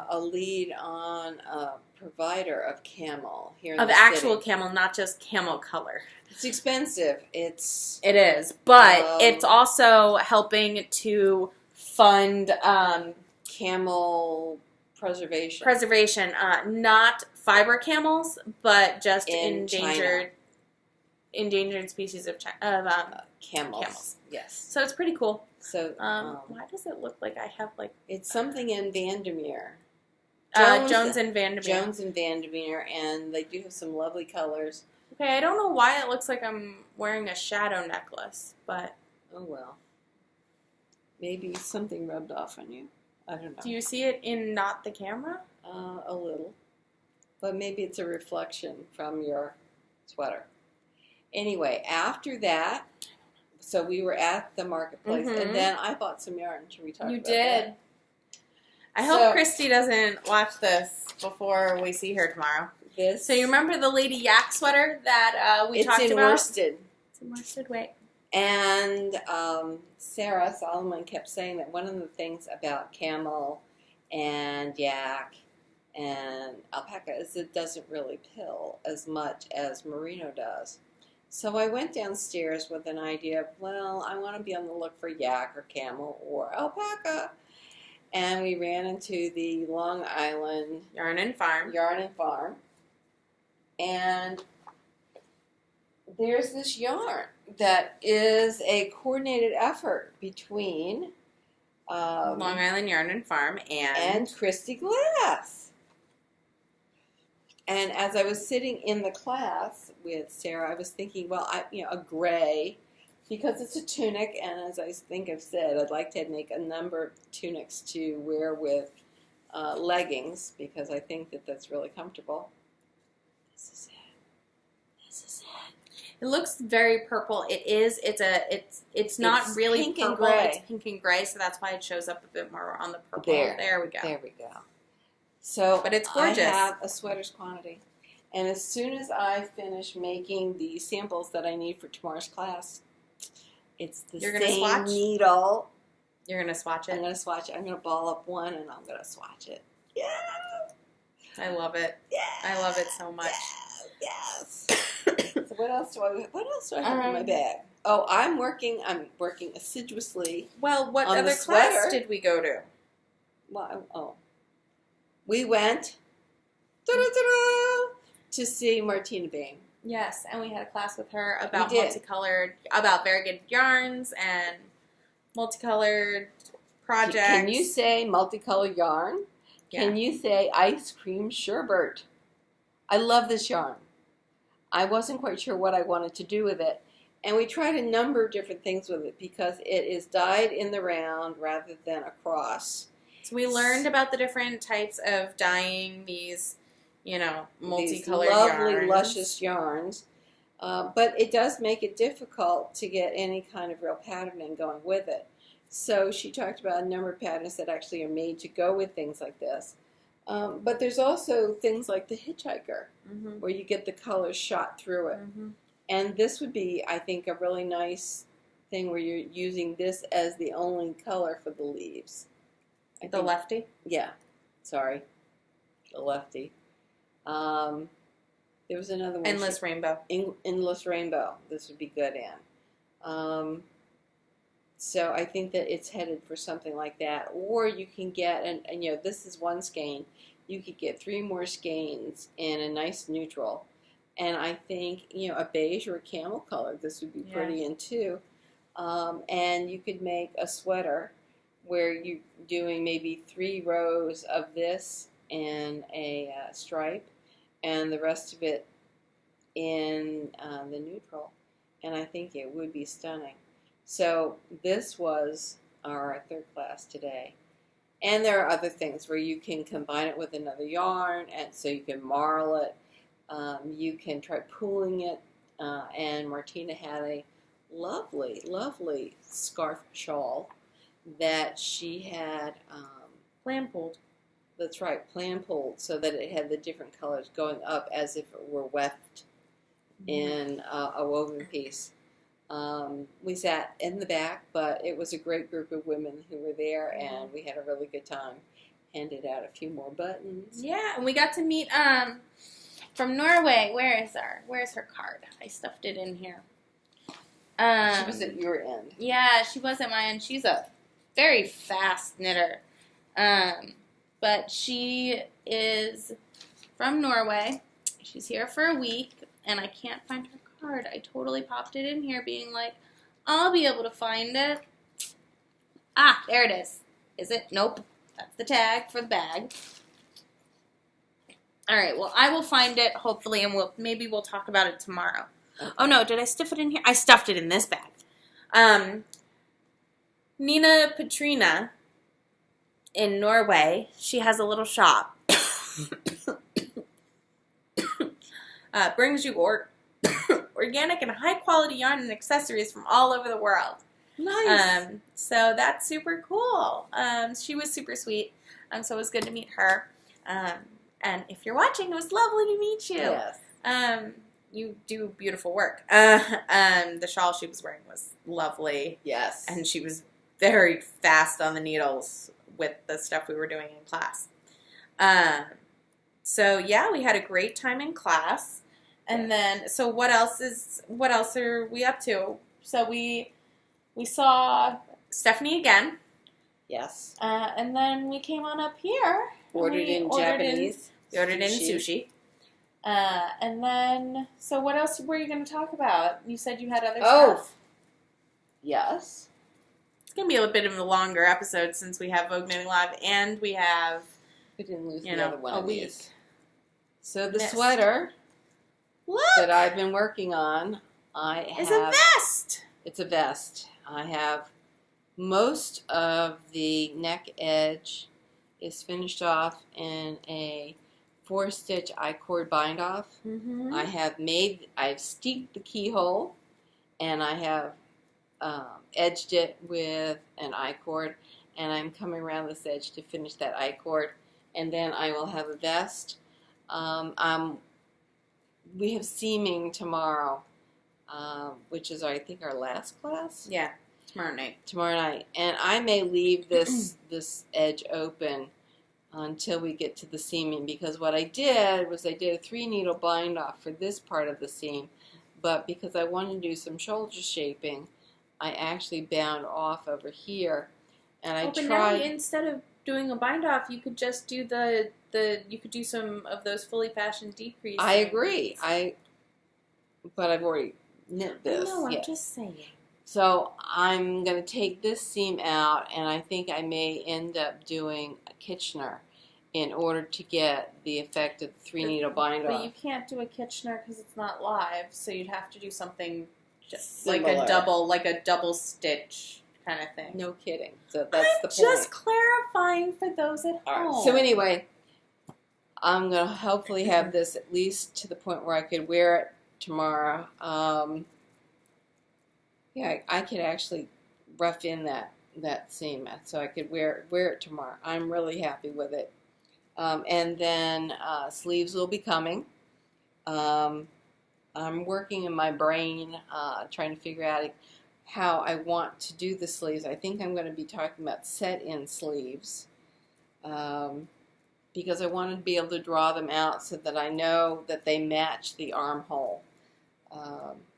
a lead on a provider of camel here in of the actual city. Camel, not just camel color. It's expensive. It is, but it's also helping to fund camel preservation. Not fiber camels, but just in endangered species of camels. Yes. So it's pretty cool. So why does it look like I have it's something in Vandermeer. Jones and Vandermeer. Jones and Vandermeer, and they do have some lovely colors. Okay, I don't know why it looks like I'm wearing a shadow necklace, but... Oh, well. Maybe something rubbed off on you. I don't know. Do you see it in not the camera? A little. But maybe it's a reflection from your sweater. Anyway, after that, so we were at the marketplace, and then I bought some yarn. Should we talk about that? You did. I hope Christy doesn't watch this before we see her tomorrow. So you remember the Lady Yak sweater that we talked about? It's in worsted. It's in worsted. Wait. And Sarah Solomon kept saying that one of the things about camel and yak and alpaca is it doesn't really pill as much as merino does. So I went downstairs with an idea of, well, I want to be on the look for yak or camel or alpaca. And we ran into the Long Island Yarn and Farm. And there's this yarn that is a coordinated effort between Long Island Yarn and Farm and Christy Glass. And as I was sitting in the class with Sarah, I was thinking, well, a gray, because it's a tunic, and as I think I've said, I'd like to make a number of tunics to wear with leggings, because I think that that's really comfortable. This is it. It looks very purple. It is. It's not really pink purple. And gray. It's pink and gray, so that's why it shows up a bit more on the purple. There we go. There we go. So, but it's gorgeous. I have a sweater's quantity, and as soon as I finish making the samples that I need for tomorrow's class, it's the same needle. You're gonna swatch it. I'm gonna swatch it. I'm gonna ball up one, and I'm gonna swatch it. Yeah. I love it. Yeah. I love it so much. Yes. So what else do I have in my bag? Oh, I'm working assiduously. Well, what on other class did we go to? Well, we went to see Marina Behm. Yes, and we had a class with her about about very good yarns and multicolored projects. Can you say multicolored yarn? Yeah. Can you say ice cream sherbet? I love this yarn. I wasn't quite sure what I wanted to do with it. And we tried a number of different things with it because it is dyed in the round rather than across. So we learned about the different types of dyeing these, multicolored these lovely, yarns. luscious yarns. But it does make it difficult to get any kind of real patterning going with it. So she talked about a number of patterns that actually are made to go with things like this. But there's also things like the hitchhiker, where you get the colors shot through it. And this would be, I think, a really nice thing where you're using this as the only color for the leaves. The lefty? Yeah. Sorry. The lefty. There was another one. Endless Rainbow. Endless Rainbow. This would be good in. So I think that it's headed for something like that. Or you can get, and this is one skein. You could get 3 more skeins in a nice neutral. And I think, a beige or a camel color, this would be pretty in too. And you could make a sweater where you're doing maybe 3 rows of this in a stripe and the rest of it in the neutral. And I think it would be stunning. So this was our 3rd class today. And there are other things where you can combine it with another yarn, and so you can marl it. You can try pooling it. And Martina had a lovely, lovely scarf shawl that she had plan pulled. That's right, plan pulled, so that it had the different colors going up as if it were weft in a woven piece. We sat in the back, but it was a great group of women who were there, and we had a really good time. Handed out a few more buttons. Yeah, and we got to meet from Norway. Where's her card? I stuffed it in here. She was at your end. Yeah, she was at my end. She's a very fast knitter. But she is from Norway. She's here for a week, and I can't find her card. I totally popped it in here being like, I'll be able to find it. Ah, there it is. Is it? Nope. That's the tag for the bag. All right, well, I will find it, hopefully, and maybe we'll talk about it tomorrow. Okay. Oh, no, did I stuff it in here? I stuffed it in this bag. Nina Petrina in Norway, she has a little shop. Brings you organic and high-quality yarn and accessories from all over the world. Nice. So that's super cool. She was super sweet, so it was good to meet her. And if you're watching, it was lovely to meet you. Yes. you do beautiful work. The shawl she was wearing was lovely. Yes. And she was very fast on the needles with the stuff we were doing in class. So yeah, we had a great time in class. And then, so what else are we up to? So we saw Stephanie again. Yes. And then we came on up here. Ordered in Japanese. We ordered in sushi. And then, so what else were you going to talk about? You said you had other stuff. Yes. It's going to be a bit of a longer episode since we have Vogue Knitting Live and we have, We didn't lose the other one a of week. these. So the sweater that I've been working on, It's a vest. It's a vest. I have most of the neck edge is finished off in a 4-stitch I-cord bind off. Mm-hmm. I've steeped the keyhole, and I have edged it with an I-cord, and I'm coming around this edge to finish that I-cord, and then I will have a vest. We have seaming tomorrow, which is I think our last class. Yeah, tomorrow night. And I may leave this edge open until we get to the seaming, because what I did was I did a 3-needle bind off for this part of the seam, but because I wanted to do some shoulder shaping, I actually bound off over here, and I but tried. now instead of doing a bind off, you could just do you could do some of those fully fashioned decreases. I agree. But I've already knit this. No, I'm just saying. So I'm going to take this seam out, and I think I may end up doing a Kitchener in order to get the effect of the 3-needle bind off. But you can't do a Kitchener because it's not live, so you'd have to do something just Similar. like a double stitch kind of thing. No kidding. So that's the point. Just clarifying for those at home. Right. So anyway, I'm going to hopefully have this at least to the point where I could wear it tomorrow. Yeah, I could actually rough in that seam so I could wear it tomorrow. I'm really happy with it. And then sleeves will be coming. I'm working in my brain trying to figure out how I want to do the sleeves. I think I'm going to be talking about set-in sleeves because I want to be able to draw them out so that I know that they match the armhole.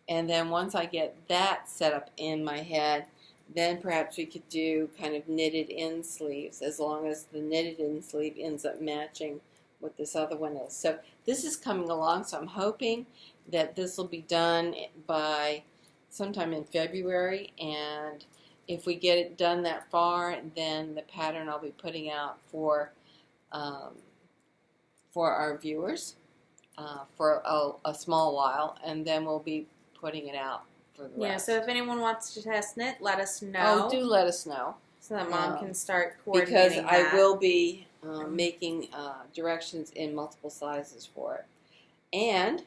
And then once I get that set up in my head, then perhaps we could do kind of knitted in sleeves, as long as the knitted in sleeve ends up matching what this other one is. So this is coming along, so I'm hoping that this will be done by sometime in February, and if we get it done that far, then the pattern I'll be putting out for our viewers for a small while, and then we'll be putting it out for the rest. Yeah, so if anyone wants to test knit, let us know. Oh, do let us know. So that Mom can start coordinating because I will be making directions in multiple sizes for it. And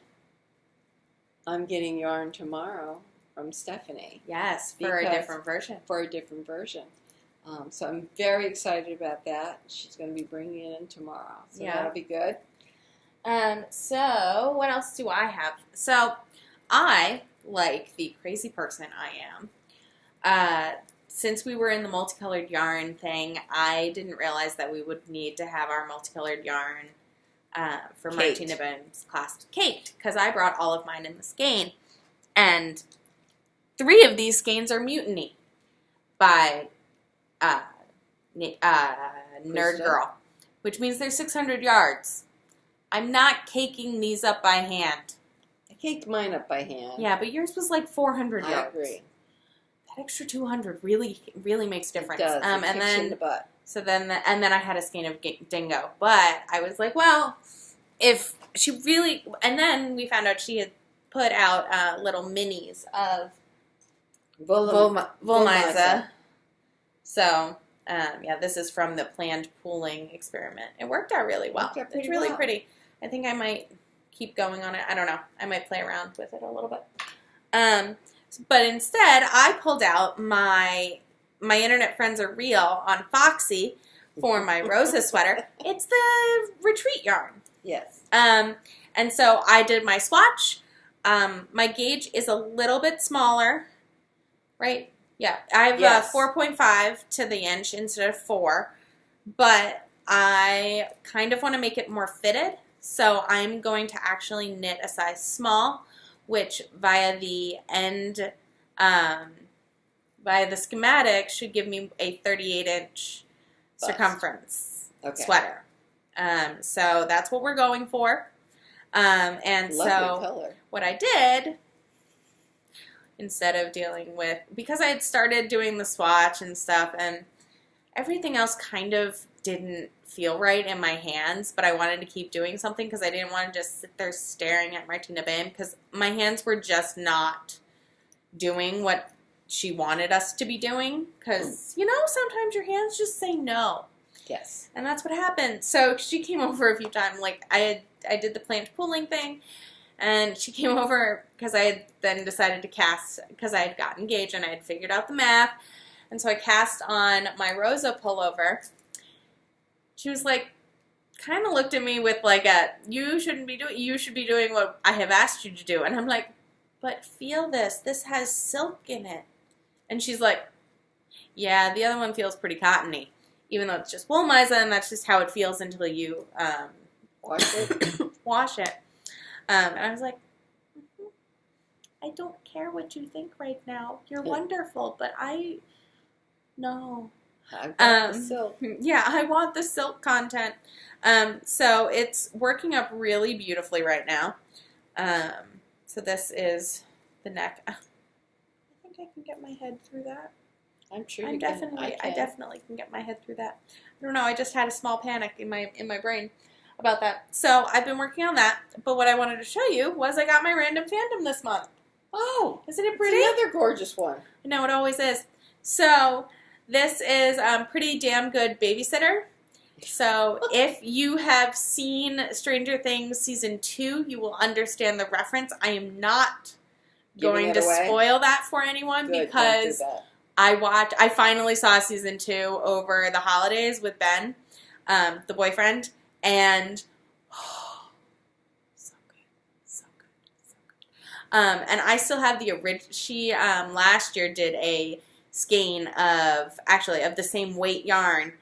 I'm getting yarn tomorrow from Stephanie. Yes, for a different version. So I'm very excited about that. She's going to be bringing it in tomorrow. So that'll be good. So what else do I have? So I, like the crazy person I am, since we were in the multicolored yarn thing, I didn't realize that we would need to have our multicolored yarn for Marina Behm's class caked, because I brought all of mine in the skein. And 3 of these skeins are Mutiny by Nerd Girl, which means they're 600 yards. I'm not caking these up by hand. I caked mine up by hand. Yeah, but yours was like 400 yards. I agree. That extra 200 really makes a difference. It does. And kicks then you in the butt. So then I had a skein of Dingo, but I was like, well, if she really, and then we found out she had put out little minis of Volmiza. So this is from the planned pooling experiment. It worked out really well. It's really pretty. I think I might keep going on it. I don't know. I might play around with it a little bit. But instead, I pulled out my internet friends are real on Foxy for my Rosa sweater. It's the retreat yarn. Yes. And so I did my swatch. My gauge is a little bit smaller, right? Yeah, I have Yes. 4.5 to the inch instead of 4, but I kind of want to make it more fitted, so I'm going to actually knit a size small, which via the end, via the schematic, should give me a 38-inch circumference sweater. So that's what we're going for. And Lovely so color. What I did, instead of dealing with, because I had started doing the swatch and stuff, and everything else kind of didn't feel right in my hands, but I wanted to keep doing something because I didn't want to just sit there staring at Marina Behm, because my hands were just not doing what she wanted us to be doing, because, you know, sometimes your hands just say no. Yes. And that's what happened. So she came over a few times. Like, I did the plant pooling thing, and she came over because I had then decided to cast, because I had gotten engaged and I had figured out the math. And so I cast on my Rosa pullover. She was like, kind of looked at me with like a, you should be doing what I have asked you to do. And I'm like, but feel this. This has silk in it. And she's like, yeah, the other one feels pretty cottony. Even though it's just wool miza, and that's just how it feels until you wash it. And I was like, I don't care what you think right now. You're wonderful, but no. I want the silk. Yeah, I want the silk content. So it's working up really beautifully right now. So this is the neck. I think I can get my head through that. I'm sure I you definitely can get my head through that. I don't know. I just had a small panic in my brain about that. So I've been working on that. But what I wanted to show you was I got my random fandom this month. Oh, isn't it pretty? It's another gorgeous one. I know, it always is. So this is Pretty Damn Good Babysitter. So if you have seen Stranger Things Season 2, you will understand the reference. I am not going to spoil that for anyone. Good, because I finally saw Season 2 over the holidays with Ben, the boyfriend, and so good. And I still have the original. She last year did a skein of the same weight yarn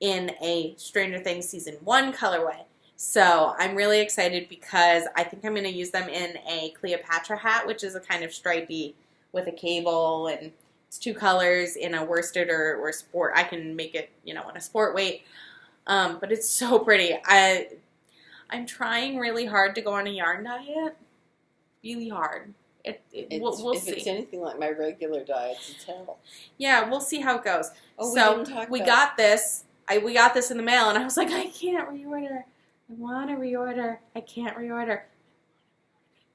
in a Stranger Things Season 1 colorway. So I'm really excited because I think I'm going to use them in a Cleopatra hat, which is a kind of stripey with a cable, and it's 2 colors in a worsted or sport. I can make it, in a sport weight. But it's so pretty. I'm trying really hard to go on a yarn diet. Really hard. We'll see. If it's anything like my regular diet, it's hell. Yeah, we'll see how it goes. Oh, so we got this. We got this in the mail, and I was like, I can't reorder. I want to reorder. I can't reorder.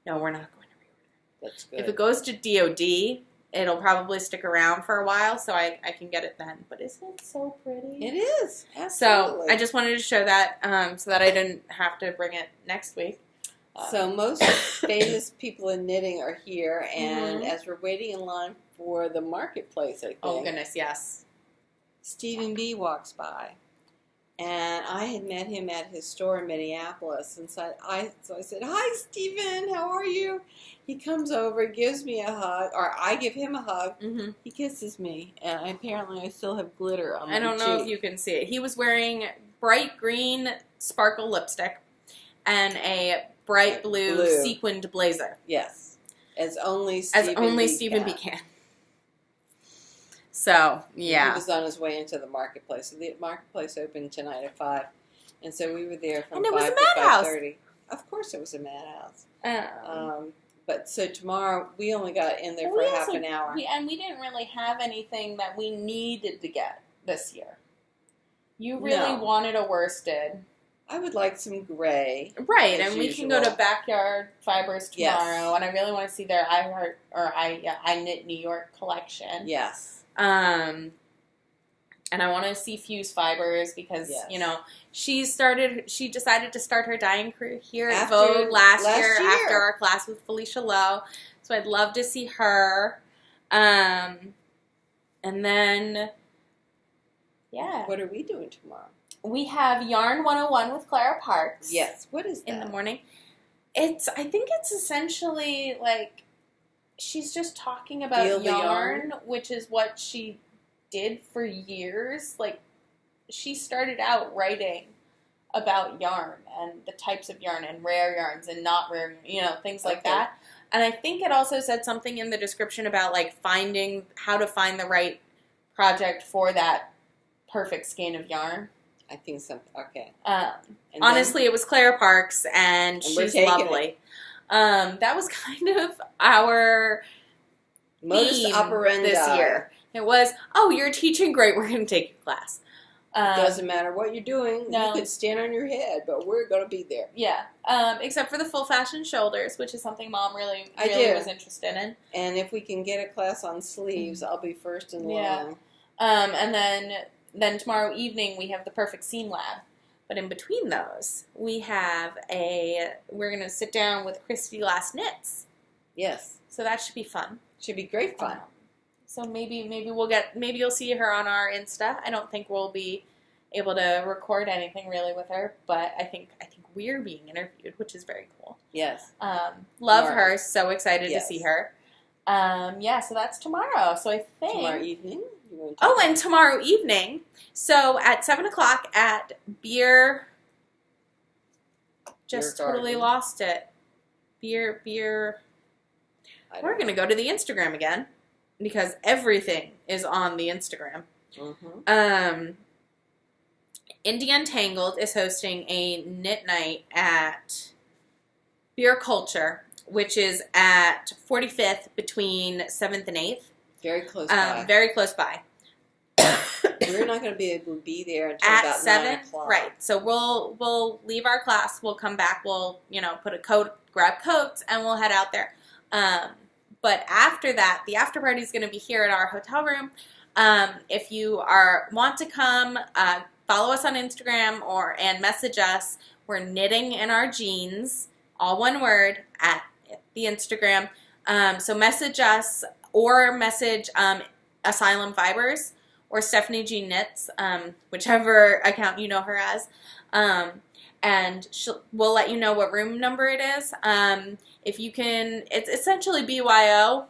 No, we're not going to reorder. That's good. If it goes to DOD, it'll probably stick around for a while, so I can get it then. But isn't it so pretty? It is. Absolutely. So I just wanted to show that so that I didn't have to bring it next week. So most famous people in knitting are here, and as we're waiting in line for the marketplace, I think. Oh, goodness, yes. Stephen B. walks by, and I had met him at his store in Minneapolis, and so I said, "Hi, Stephen, how are you?" He comes over, gives me a hug, or I give him a hug. Mm-hmm. He kisses me, and apparently I still have glitter on my cheek. I don't know if you can see it. He was wearing bright green sparkle lipstick and a bright blue sequined blazer. Yes, as only Stephen B. can. So, yeah. He was on his way into the marketplace. So the marketplace opened tonight at 5. And so we were there from 5 to 5:30. Of course it was a madhouse. But so tomorrow, we only got in there for half an hour. We didn't really have anything that we needed to get this year. You really wanted a worsted. I would like some gray. Right, and we can go to Backyard Fibers tomorrow, and I really want to see their I Knit New York collection. Yes. And I want to see Fuse Fibers because, she decided to start her dyeing career here at Vogue last year after our class with Felicia Lowe. So I'd love to see her. And then, What are we doing tomorrow? We have Yarn 101 with Clara Parks. Yes. What is that? In the morning. I think it's essentially like she's just talking about Feel the yarn, which is what she did for years. Like, she started out writing about yarn and the types of yarn and rare yarns and not rare, things like that. And I think it also said something in the description about, like, how to find the right project for that perfect skein of yarn. I think so. Okay. Honestly, it was Clara Parks, and she's lovely. That was kind of our modus operandi this year. It was, you're teaching, great, we're going to take your class. Doesn't matter what you're doing. No. You could stand on your head, but we're going to be there. Yeah. Except for the full fashion shoulders, which is something Mom really was interested in. And if we can get a class on sleeves, I'll be first in line. And then tomorrow evening we have the Perfect Seam Lab. But in between those, we're going to sit down with Christy Last Knits. Yes. So that should be fun. Should be great fun. So maybe you'll see her on our Insta. I don't think we'll be able to record anything really with her, but I think we're being interviewed, which is very cool. Yes. Love her. So excited to see her. So that's tomorrow. So I think tomorrow evening. And tomorrow evening. So at 7:00 at Beer. Just totally lost it. Beer. We're gonna go to the Instagram again because everything is on the Instagram. Mm-hmm. Indie Untangled is hosting a knit night at Beer Culture, which is at 45th between 7th and 8th. Very close by. Very close by. We're not going to be able to be there until at about 7, 9 o'clock. Right. So we'll leave our class. We'll come back. We'll put a coat, grab coats, and we'll head out there. But after that, the after party is going to be here at our hotel room. If you want to come, follow us on Instagram and message us. We're Knitting in Our Jeans, all one word, at the Instagram. So message us or message Asylum Fibers or Stephanie G Knits, whichever account you know her as. And we'll let you know what room number it is. If you can, it's essentially BYO,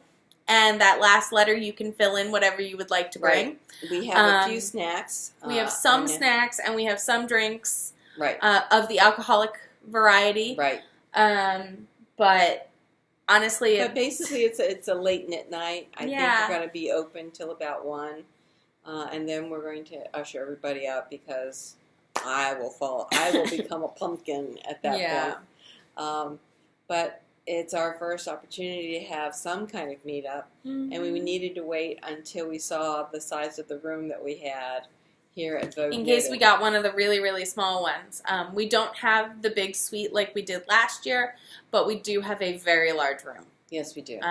and that last letter you can fill in whatever you would like to bring. Right. We have a few snacks. We have some snacks, and we have some drinks. Right. Of the alcoholic variety. Right. But honestly, basically it's a late knit night. I think we're going to be open till about 1, and then we're going to usher everybody out because I will become a pumpkin at that point. But it's our first opportunity to have some kind of meetup, and we needed to wait until we saw the size of the room that we had here at Vogue in case we got one of the really, really small ones. We don't have the big suite like we did last year, but we do have a very large room. Yes, we do.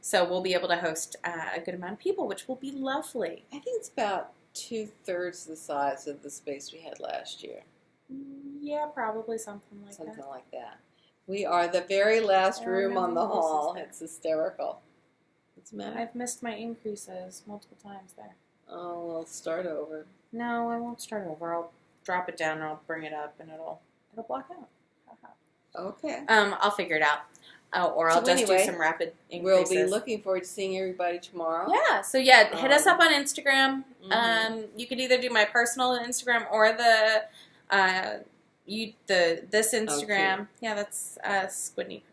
So we'll be able to host a good amount of people, which will be lovely. I think it's about 2/3 the size of the space we had last year. Yeah, probably something like that. Something like that. We are the very last room on the hall. It's hysterical. What's the matter? I've missed my increases multiple times there. Oh, we'll start over. No, I won't start over. I'll drop it down and I'll bring it up and it'll block out. Okay. I'll figure it out. Or I'll just do some rapid increases. We'll be looking forward to seeing everybody tomorrow. Yeah. So hit us up on Instagram. You could either do my personal Instagram or this Instagram. Okay. Yeah, that's Sydney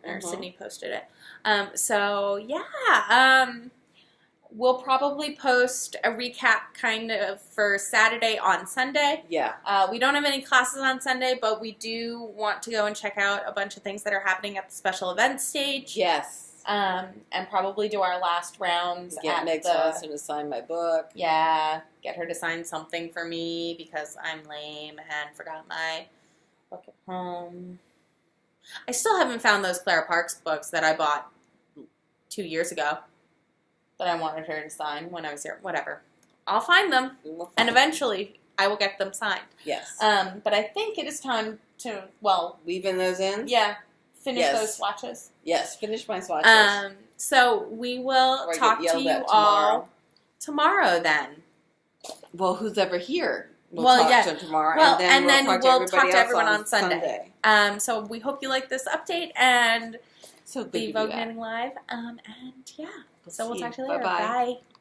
posted it. We'll probably post a recap kind of for Saturday on Sunday. Yeah. We don't have any classes on Sunday, but we do want to go and check out a bunch of things that are happening at the special events stage. Yes. And probably do our last rounds. Get Meg Swansen to sign my book. Yeah. Get her to sign something for me because I'm lame and forgot my book at home. I still haven't found those Clara Parks books that I bought 2 years ago that I wanted her to sign when I was here. Whatever. I'll find them. And eventually I will get them signed. Yes. But I think it is time to, weave in those ends? Yeah. Finish those swatches. Yes, finish my swatches. So we will talk to you all tomorrow then. Well, who's ever here? we'll talk to them tomorrow. Well, and then we'll talk to everyone on Sunday. So we hope you like this update and so the Vogue Knitting Live. And yeah, so we'll talk to you later. Bye-bye. Bye.